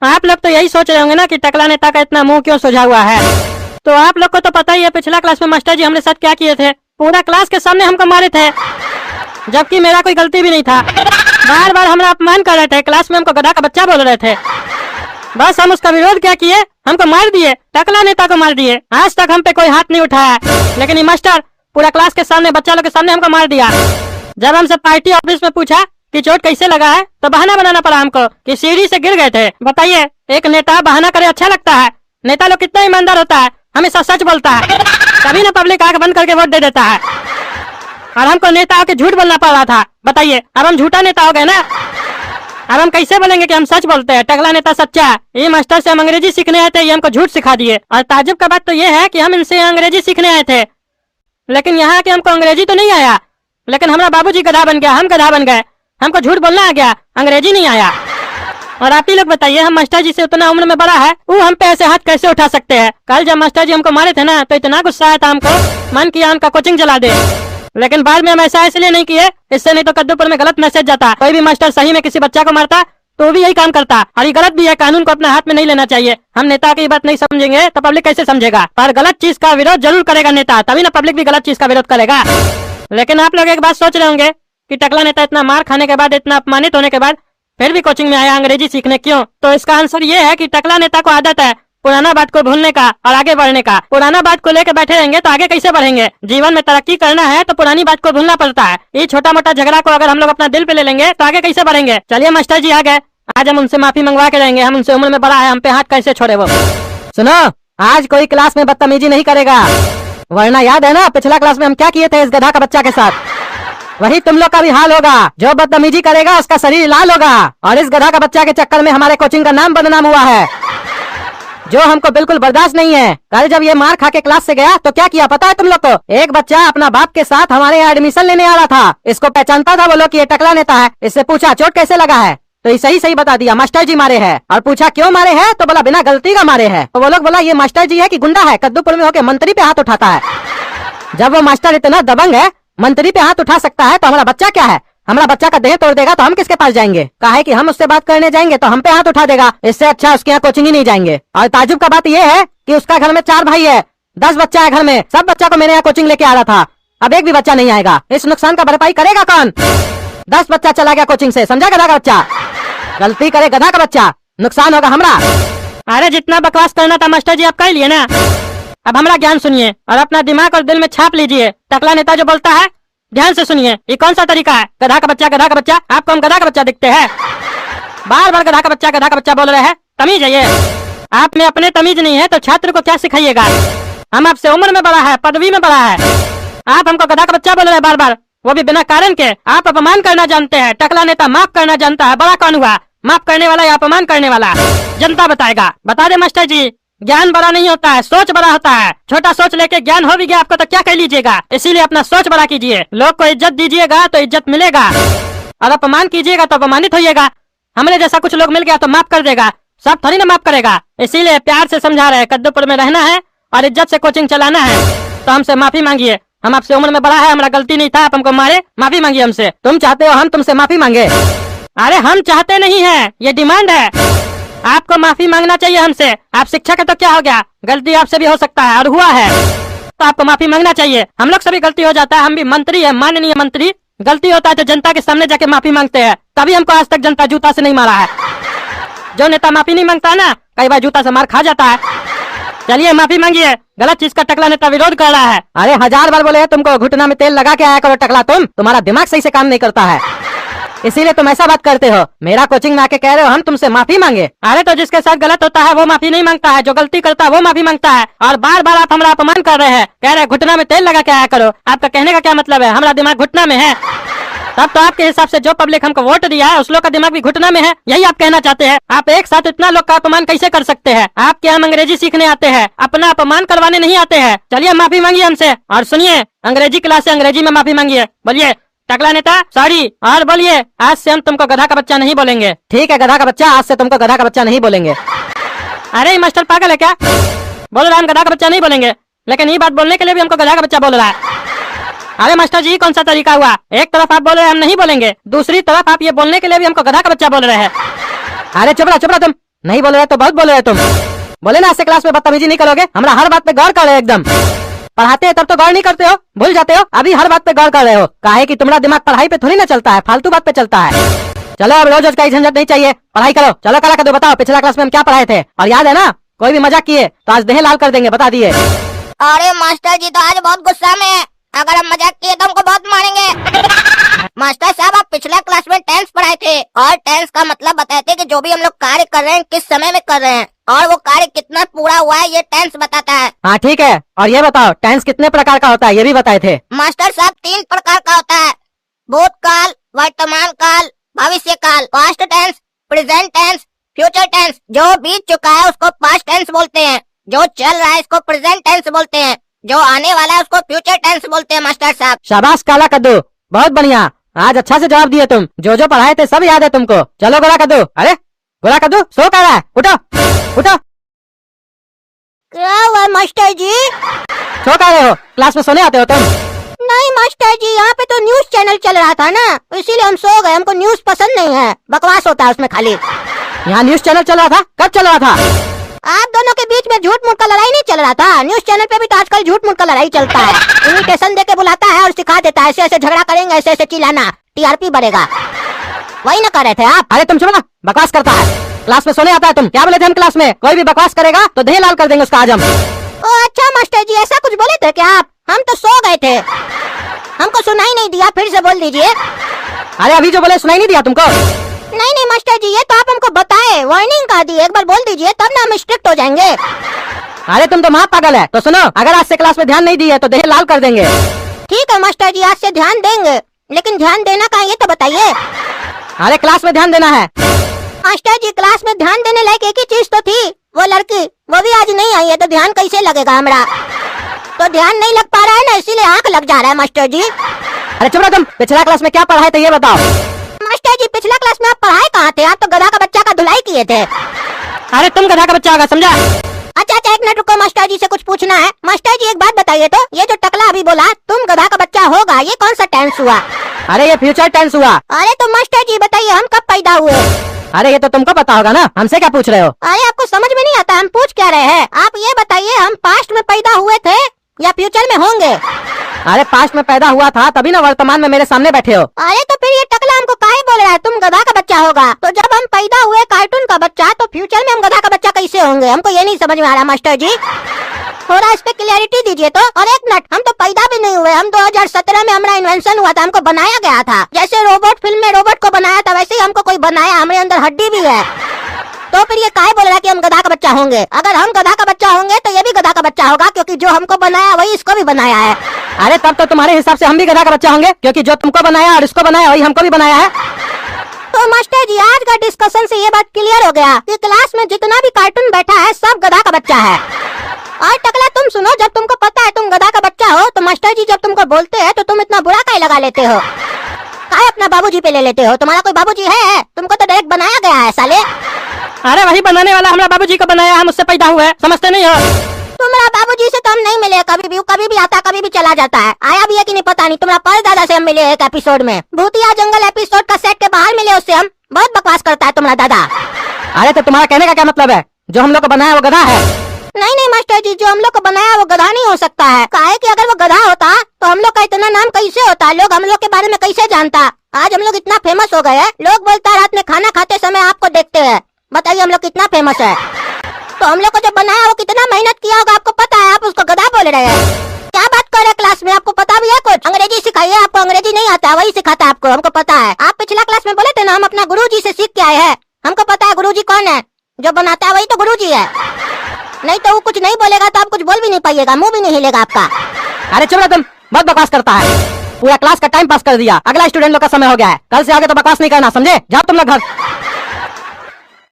आप लोग तो यही सोच रहे होंगे ना कि टकला नेता का इतना मुंह क्यों सुझा हुआ है। तो आप लोग को तो पता ही है पिछला क्लास में मास्टर जी हमारे साथ क्या किए थे। पूरा क्लास के सामने हमको मारे थे, जबकि मेरा कोई गलती भी नहीं था। बार बार हमारा अपमान कर रहे थे, क्लास में हमको गधा का बच्चा बोल रहे थे। बस हम उसका विरोध क्या किए, हमको मार दिए, टकला नेता को मार दिए। आज तक हम पे कोई हाथ नहीं उठाया, लेकिन ये मास्टर पूरा क्लास के सामने, बच्चा लोग के सामने हमको मार दिया। जब हमसे पार्टी ऑफिस में पूछा कि चोट कैसे लगा है, तो बहाना बनाना पड़ा हमको कि सीढ़ी से गिर गए थे। बताइए, एक नेता बहाना करे अच्छा लगता है? नेता लोग कितना ईमानदार होता है, हमेशा सच बोलता है, तभी ना पब्लिक आंख बंद करके वोट दे देता है। और हमको नेता के झूठ बोलना पड़ रहा था। बताइए, अब हम झूठा नेता हो गए ना। अब हम कैसे बोलेंगे कि हम सच बोलते हैं? टकला नेता सच्चा है। ये मास्टर से हम अंग्रेजी सीखने आए थे, ये हमको झूठ सिखा दिए। और ताज्जुब का बात तो ये है कि हम इनसे अंग्रेजी सीखने आए थे, लेकिन यहाँ के हमको अंग्रेजी तो नहीं आया। लेकिन हमारा बाबूजी गधा बन गया, हम गधा बन गए, हमको झूठ बोलना आ गया, अंग्रेजी नहीं आया। और आप ही लोग बताइए, हम मास्टर जी से उतना उम्र में बड़ा है, वो हम पे ऐसे हाथ कैसे उठा सकते हैं? कल जब मास्टर जी हमको मारे थे ना, तो इतना गुस्सा आया था हमको, मन किया उनका कोचिंग जला दे। लेकिन बाद में हम ऐसा इसलिए नहीं किए, इससे नहीं तो कद्दूपुर में गलत मैसेज जाता। कोई भी मास्टर सही में किसी बच्चा को मारता तो भी यही काम करता, और ये गलत भी है। कानून को अपने हाथ में नहीं लेना चाहिए। हम नेता की बात नहीं समझेंगे तो पब्लिक कैसे समझेगा? पर गलत चीज का विरोध जरूर करेगा नेता, तभी ना पब्लिक भी गलत चीज का विरोध करेगा। लेकिन आप लोग एक बात सोच रहे होंगे कि टकला नेता इतना मार खाने के बाद, इतना अपमानित होने के बाद फिर भी कोचिंग में आया अंग्रेजी सीखने, क्यों? तो इसका आंसर ये है कि टकला नेता को आदत है पुराना बात को भूलने का और आगे बढ़ने का। पुराना बात को लेकर बैठे रहेंगे तो आगे कैसे बढ़ेंगे? जीवन में तरक्की करना है तो पुरानी बात को भूलना पड़ता है। ये छोटा मोटा झगड़ा को अगर हम लोग अपना दिल पे ले लेंगे तो आगे कैसे बढ़ेंगे? चलिए मास्टर जी आ गए, आज हम उनसे माफी मंगवा के रहेंगे। हम उनसे उम्र में बड़ा है, हम पे हाथ कैसे छोड़े वो। सुनो, आज कोई क्लास में बदतमीजी नहीं करेगा, वरना याद है ना पिछला क्लास में हम क्या किए थे इस गधा का बच्चा के साथ? वही तुम लोग का भी हाल होगा। जो बदतमीजी करेगा उसका शरीर लाल होगा। और इस गधा का बच्चा के चक्कर में हमारे कोचिंग का नाम बदनाम हुआ है, जो हमको बिल्कुल बर्दाश्त नहीं है। कल जब ये मार खा के क्लास से गया तो क्या किया पता है तुम लोग को? एक बच्चा अपना बाप के साथ हमारे यहाँ एडमिशन लेने आ रहा था। इसको पहचानता था वो लोग कि ये टकला नेता है। इससे पूछा चोट कैसे लगा है, तो ये सही सही बता दिया, मास्टर जी मारे हैं। और पूछा क्यों मारे हैं, तो बोला बिना गलती का मारे हैं। तो वो लोग बोला ये मास्टर जी है कि गुंडा है, कद्दूपुर में होके मंत्री पे हाथ उठाता है। जब वो मास्टर इतना दबंग है, मंत्री पे हाथ उठा सकता है, तो हमारा बच्चा क्या है? हमारा बच्चा का देह तोड़ देगा तो हम किसके पास जाएंगे? काहे कि हम उससे बात करने जाएंगे तो हम पे हाथ उठा देगा। इससे अच्छा उसके यहाँ कोचिंग ही नहीं जाएंगे। और ताजुब का बात यह है कि उसका घर में 4 भाई है, 10 बच्चा है घर में। सब बच्चा को मेरे यहाँ कोचिंग लेके आ रहा था, अब एक भी बच्चा नहीं आएगा। इस नुकसान का भरपाई करेगा कौन? 10 बच्चा चला गया कोचिंग से, समझा गधा का बच्चा? गलती करे गधा का बच्चा, नुकसान होगा हमरा। अरे जितना बकवास करना था मास्टर जी आप कर लिए ना, अब हमारा ज्ञान सुनिए और अपना दिमाग और दिल में छाप लीजिए। टकला नेता जो बोलता है ध्यान से सुनिए, ये कौन सा तरीका है? गधा का बच्चा, गधा का बच्चा, आपको हम गधा का बच्चा दिखते हैं? बार बार गधा का बच्चा बोल रहे हैं, तमीज है ये? आप में अपने तमीज नहीं है तो छात्र को क्या सिखाइएगा? हम आपसे उम्र में बड़ा है, पदवी में बड़ा है, आप हमको गधा का बच्चा बोल रहे हैं बार बार, वो भी बिना कारण के। आप अपमान करना जानते हैं, टकला नेता माफ करना जानता है। बड़ा कौन हुआ, माफ करने वाला या अपमान करने वाला? जनता बताएगा। बता दे मास्टर जी, ज्ञान बड़ा नहीं होता है, सोच बड़ा होता है। छोटा सोच लेके ज्ञान हो भी गया आपको तो क्या कह लीजिएगा? इसीलिए अपना सोच बड़ा कीजिए। लोग को इज्जत दीजिएगा तो इज्जत मिलेगा, और अपमान कीजिएगा तो अपमानित होइएगा। हमने जैसा कुछ लोग मिल गया तो माफ कर देगा, सब थोड़ी ना माफ करेगा। इसीलिए प्यार से समझा रहे, कद्दूपुर में रहना है और इज्जत से कोचिंग चलाना है तो हमसे माफी मांगिए। हम आपसे उम्र में बड़ा है, हमारा गलती नहीं था, आप हमको मारे, माफी मांगिए हमसे। तुम चाहते हो हम तुमसे माफी मांगे? अरे हम चाहते नहीं है, ये डिमांड है। आपको माफी मांगना चाहिए हमसे। आप शिक्षक है तो क्या हो गया, गलती आपसे भी हो सकता है और हुआ है तो आपको माफी मांगना चाहिए। हम लोग से भी गलती हो जाता है, हम भी मंत्री है, माननीय मंत्री। गलती होता है तो जनता के सामने जाके माफी मांगते हैं, तभी हमको आज तक जनता जूता से नहीं मारा है। जो नेता माफी नहीं मांगता है ना, कई बार जूता से मार खा जाता है। चलिए माफी मांगिए, गलत चीज का टकला नेता विरोध कर रहा है। अरे 1000 बार बोले तुमको घुटना में तेल लगा के आया करो टकला, तुम्हारा दिमाग सही से काम नहीं करता है, इसीलिए तुम ऐसा बात करते हो। मेरा कोचिंग में आके कह रहे हो हम तुमसे माफी मांगे। अरे तो जिसके साथ गलत होता है वो माफी नहीं मांगता है, जो गलती करता है वो माफी मांगता है। और बार बार आप हमारा अपमान कर रहे हैं, कह रहे घुटना में तेल लगा के आया करो। आपका कहने का क्या मतलब है? हमारा दिमाग घुटना में है? तब तो आपके हिसाब से जो पब्लिक हमको वोट दिया है उस लोग का दिमाग भी घुटना में है, यही आप कहना चाहते हैं? आप एक साथ इतना लोग का अपमान कैसे कर सकते हैं? आपके हम अंग्रेजी सीखने आते हैं, अपना अपमान करवाने नहीं आते हैं। चलिए माफी मांगिए हमसे, और सुनिए अंग्रेजी क्लास से अंग्रेजी में माफी मांगिए। बोलिए टकला नेता सॉरी, और बोलिए आज से हम तुमको गधा का बच्चा नहीं बोलेंगे। ठीक है गधा का बच्चा, आज से तुमको गधा का बच्चा नहीं बोलेंगे। अरे मास्टर पागल है क्या? बोल रहा है हम गधा का बच्चा नहीं बोलेंगे, लेकिन ये बात बोलने के लिए भी हमको गधा का बच्चा बोल रहा है। अरे मास्टर जी कौन सा तरीका हुआ? एक तरफ आप बोल रहे हैं हम नहीं बोलेंगे, दूसरी तरफ आप ये बोलने के लिए भी हमको गधा का बच्चा बोल रहे हैं। अरे चुप रहा तुम, नहीं बोल रहे तो बहुत बोल रहे तुम। बोले ना ऐसे क्लास में बदतमीजी नहीं करोगे। हमारा हर बात पे गौर कर रहे हो एकदम। पढ़ाते हैं तब तो गौर नहीं करते हो, भूल जाते हो। अभी हर बात पे गौर कर रहे हो। काहे कि तुम्हारा दिमाग पढ़ाई पे थोड़ी ना चलता है, फालतू बात पे चलता है। चलो अब रोज रोज का झंझट नहीं चाहिए, पढ़ाई करो। चलो करा कर दो, बताओ पिछला क्लास में हम क्या पढ़ाए थे। और याद है ना, कोई भी मजाक किए तो आज देह लाल कर देंगे, बता दिए। अरे मास्टर जी तो आज बहुत गुस्सा में है, अगर हम मजाक किए तो हमको बहुत मारेंगे। मास्टर साहब आप पिछला क्लास में टेंस पढ़ाए थे और टेंस का मतलब बताए थे कि जो भी हम लोग कार्य कर रहे हैं किस समय में कर रहे हैं और वो कार्य कितना पूरा हुआ है, ये टेंस बताता है। हाँ ठीक है, और ये बताओ टेंस कितने प्रकार का होता है, ये भी बताए थे। मास्टर साहब 3 प्रकार का होता है, भूतकाल, वर्तमान काल, भविष्य काल। Past tense, present tense, future tense. जो बीत चुका है उसको पास्ट टेंस बोलते हैं, जो चल रहा है इसको प्रेजेंट टेंस बोलते हैं, जो आने वाला है उसको फ्यूचर टेंस बोलते हैं। मास्टर साहब शाबाश काला कद्दू, बहुत बढ़िया। आज अच्छा से जवाब दिए तुम। जो पढ़ाए थे सब याद है तुमको। चलो गोरा कद्दू, अरे गोरा कद्दू सो कर रहा है, उठो उठो। क्या हुआ मास्टर जी? सो कर रहे हो, क्लास में सोने आते हो तुम? नहीं मास्टर जी, यहाँ पे तो न्यूज चैनल चल रहा था ना, इसीलिए हम सो गए। हमको न्यूज पसंद नहीं है, बकवास होता है उसमें खाली। यहाँ न्यूज चैनल चल रहा था? कब चल रहा था? आप दोनों के बीच में झूठ मूठ का लड़ाई नहीं चल रहा था। न्यूज चैनल पे भी तो आजकल झूठ मूठ का लड़ाई चलता है। इन्विटेशन देके बुलाता है और सिखा देता है, ऐसे ऐसे झगड़ा करेंगे, ऐसे ऐसे चिल्लाना, टीआरपी बढ़ेगा। वही ना कर रहे थे आप? अरे तुम सुनो ना, बकवास करता है। क्लास में सोने आता है तुम। क्या बोले थे हम क्लास में? कोई भी बकवास करेगा तो देह लाल कर देंगे उसका आज हम। ओ अच्छा मास्टर जी, ऐसा कुछ बोले थे क्या आप? हम तो सो गए थे, हमको सुनाई नहीं दिया, फिर से बोल दीजिए। अरे अभी जो बोले सुनाई नहीं दिया तुमको? नहीं नहीं मास्टर जी, ये तो आप हमको बताए, वार्निंग कर दी, एक बार बोल दीजिए तब ना हम स्ट्रिक्ट हो जाएंगे। अरे तुम तो महा पागल है। तो सुनो, अगर आज से क्लास में ध्यान नहीं दिए तो देह लाल कर देंगे। ठीक है मास्टर जी, आज से ध्यान देंगे, लेकिन ध्यान देना कहाँ ये तो बताइए। अरे क्लास में ध्यान देना है। मास्टर जी क्लास में ध्यान देने लायक एक ही चीज तो थी, वो लड़की, वो भी आज नहीं आई है, तो ध्यान कैसे लगेगा हमारा? तो ध्यान नहीं लग पा रहा है ना, इसीलिए आंख लग जा रहा है मास्टर जी। अरे चुप रहो तुम। पिछला क्लास में क्या पढ़ाए थे ये बताओ। मास्टर जी पिछला क्लास में आप पढ़ाए कहाँ थे? आप तो गधा का बच्चा का धुलाई किए थे। अरे तुम गधा का बच्चा होगा, समझा? अच्छा अच्छा, एक मिनट रुको, मास्टर जी से कुछ पूछना है। मास्टर जी एक बात बताइए तो, ये जो टकला अभी बोला तुम गधा का बच्चा होगा, ये कौन सा टेंस हुआ? अरे ये फ्यूचर टेंस हुआ। अरे तो मास्टर जी बताइए हम कब पैदा हुए? अरे ये तो तुमको पता होगा ना, हमसे क्या पूछ रहे हो? अरे आपको समझ में नहीं आता हम पूछ क्या रहे हैं? आप ये बताइए हम पास्ट में पैदा हुए थे या फ्यूचर में होंगे? अरे पास्ट में पैदा हुआ था तभी ना वर्तमान में मेरे सामने बैठे हो। अरे तो फिर ये टकला हमको काहे बोल रहा है तुम गधा का बच्चा होगा? तो जब हम पैदा हुए कार्टून का बच्चा, तो फ्यूचर में हम गधा का बच्चा कैसे होंगे? हमको ये नहीं समझ में आ रहा मास्टर जी, थोड़ा इस पे क्लियरिटी दीजिए तो। और एक मिनट, हम तो पैदा भी नहीं हुए, हम 2017 में हमारा इन्वेंशन हुआ था, हमको बनाया गया था। जैसे रोबोट फिल्म में रोबोट को बनाया था वैसे ही हमको कोई बनाया, हमारे अंदर हड्डी भी है। तो फिर ये काहे बोल रहा है कि हम गधा का बच्चा होंगे? अगर हम गधा का बच्चा होंगे तो ये भी गधा का बच्चा होगा, क्योंकि जो हमको बनाया वही इसको भी बनाया है। अरे तब तो तुम्हारे हिसाब से हम भी गधा का बच्चा होंगे, क्योंकि जो तुमको बनाया और इसको बनाया वही हमको भी बनाया है। तो मास्टर जी आज का डिस्कशन से ये बात क्लियर हो गया कि क्लास में जितना भी कार्टून बैठा है सब गधा का बच्चा है। और टकला तुम सुनो, जब तुमको पता है तुम गधा का बच्चा हो तो मास्टर जी जब तुमको बोलते हैं तो तुम इतना बुरा काहे लगा लेते हो? काहे अपना बाबूजी पे ले लेते हो? तुम्हारा कोई बाबूजी है? तुमको तो डायरेक्ट बनाया गया है साले। अरे वही बनाने वाला हमारा बाबूजी को बनाया, हम उससे पैदा हुए, समझते नहीं हो? तुम्हारा बाबूजी से तो हम नहीं मिले कभी भी आता कभी भी चला जाता है। आया भी है कि नहीं पता नहीं। तुम्हारा परदादा से हम मिले एक एपिसोड में, भूतिया जंगल एपिसोड का सेट के बाहर मिले उससे हम। बहुत बकवास करता है तुम्हारा दादा। अरे तो तुम्हारा कहने का क्या मतलब है? जो हम लोग को बनाया वो गधा है? नहीं नहीं मास्टर जी, जो हम लोग को बनाया वो गधा नहीं हो सकता है। काहे कि अगर वो गधा होता तो हम लोग का इतना नाम कैसे होता? लोग हम लोग के बारे में कैसे जानता? आज हम लोग इतना फेमस हो गए हैं, लोग बोलता है रात में खाना खाते समय आपको देखते हैं। बताइए हम लोग कितना फेमस है। तो हम लोग को जब बनाया वो कितना मेहनत किया होगा आपको पता है, आप उसको गधा बोल रहे हैं। क्या बात कर रहे हैं? क्लास में आपको पता भी है कुछ? अंग्रेजी सिखाइए, आपको अंग्रेजी नहीं आता, वही सिखाता है आपको, हमको पता है। आप पिछला क्लास में बोले थे ना हम अपना गुरुजी से सीख के आए हैं। हमको पता है गुरुजी कौन है, जो बनाता है वही तो गुरुजी है। नहीं तो वो कुछ नहीं बोलेगा तो आप कुछ बोल भी नहीं पाइएगा, मुंह भी नहीं हिलेगा आपका। अरे चुप रहो तुम, बहुत बकवास करता है। पूरा क्लास का टाइम पास कर दिया, अगला स्टूडेंट लोग का समय हो गया है। कल से आगे तो बकवास नहीं करना, समझे? जाओ तुम लोग घर।